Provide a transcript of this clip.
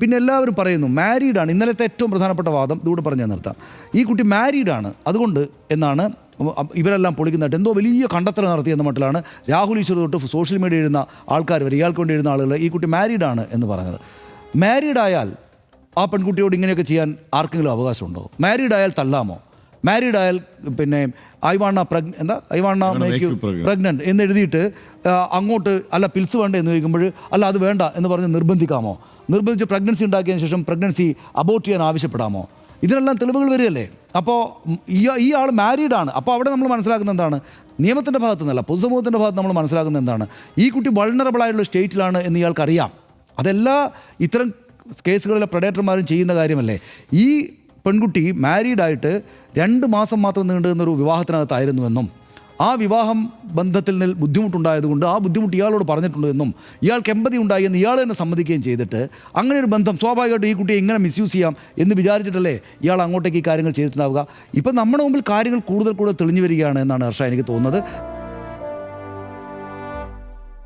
പിന്നെ എല്ലാവരും പറയുന്നു മാരീഡാണ്. ഇന്നലത്തെ ഏറ്റവും പ്രധാനപ്പെട്ട വാദം ഇതുകൂടെ പറഞ്ഞ് നിർത്താം. ഈ കുട്ടി മാരീഡാണ്, അതുകൊണ്ട് എന്നാണ് ഇവരെല്ലാം പൊളിക്കുന്നതായിട്ട് എന്തോ വലിയ കണ്ടെത്തൽ നടത്തിയെന്ന മട്ടിലാണ് രാഹുൽ ഈശ്വർ തൊട്ട് സോഷ്യൽ മീഡിയ എഴുതുന്ന ആൾക്കാർ വരെ, ഇയാൾക്ക് വേണ്ടി എഴുതുന്ന ആളുകൾ ഈ കുട്ടി മാരീഡാണ് എന്ന് പറഞ്ഞത്. മാരീഡായാൽ ആ പെൺകുട്ടിയോട് ഇങ്ങനെയൊക്കെ ചെയ്യാൻ ആർക്കെങ്കിലും അവകാശമുണ്ടോ? മാരീഡായാൽ തള്ളാമോ? മാരീഡായാൽ പിന്നെ ഐവാണ പ്രഗ്നൻറ്റ് എന്ന് എഴുതിയിട്ട് അങ്ങോട്ട് അല്ല പിൽസ് വേണ്ട എന്ന് ചോദിക്കുമ്പോൾ അല്ല അത് വേണ്ട എന്ന് പറഞ്ഞ് നിർബന്ധിക്കാമോ? നിർബന്ധിച്ച് പ്രഗ്നൻസി ഉണ്ടാക്കിയതിന് ശേഷം പ്രഗ്നൻസി അബോർട്ട് ചെയ്യാൻ ആവശ്യപ്പെടാമോ? ഇതിനെല്ലാം തെളിവുകൾ വരികയല്ലേ. അപ്പോൾ ഈ ആൾ മാരീഡാണ്. അപ്പോൾ അവിടെ നമ്മൾ മനസ്സിലാക്കുന്നത് എന്താണ്? നിയമത്തിൻ്റെ ഭാഗത്തു നിന്നല്ല, പൊതുസമൂഹത്തിൻ്റെ ഭാഗത്ത് നമ്മൾ മനസ്സിലാക്കുന്നത് എന്താണ്? ഈ കുട്ടി വൾണറബിളായിട്ടുള്ള സ്റ്റേറ്റിലാണ് എന്ന് ഇയാൾക്കറിയാം. അതെല്ലാ ഇത്തരം കേസുകളിലെ പ്രഡേറ്റർമാരും ചെയ്യുന്ന കാര്യമല്ലേ. ഈ പെൺകുട്ടി മാരീഡായിട്ട് 2 മാസം മാത്രം നീണ്ടുന്നൊരു വിവാഹത്തിനകത്തായിരുന്നുവെന്നും ആ വിവാഹം ബന്ധത്തിൽ നിന്ന് ബുദ്ധിമുട്ടുണ്ടായതുകൊണ്ട് ആ ബുദ്ധിമുട്ട് ഇയാളോട് പറഞ്ഞിട്ടുണ്ടെന്നും ഇയാൾക്ക് എമ്പതി ഉണ്ടായി എന്ന് ഇയാൾ തന്നെ സമ്മതിക്കുകയും ചെയ്തിട്ട് അങ്ങനെ ഒരു ബന്ധം സ്വാഭാവികമായിട്ടും ഈ കുട്ടിയെ എങ്ങനെ മിസ്യൂസ് ചെയ്യാം എന്ന് വിചാരിച്ചിട്ടല്ലേ ഇയാൾ അങ്ങോട്ടേക്ക് ഈ കാര്യങ്ങൾ ചെയ്തിട്ടുണ്ടാവുക. ഇപ്പം നമ്മുടെ മുമ്പിൽ കാര്യങ്ങൾ കൂടുതൽ തെളിഞ്ഞു വരികയാണ് എന്നാണ് ഹർഷ എനിക്ക് തോന്നുന്നത്.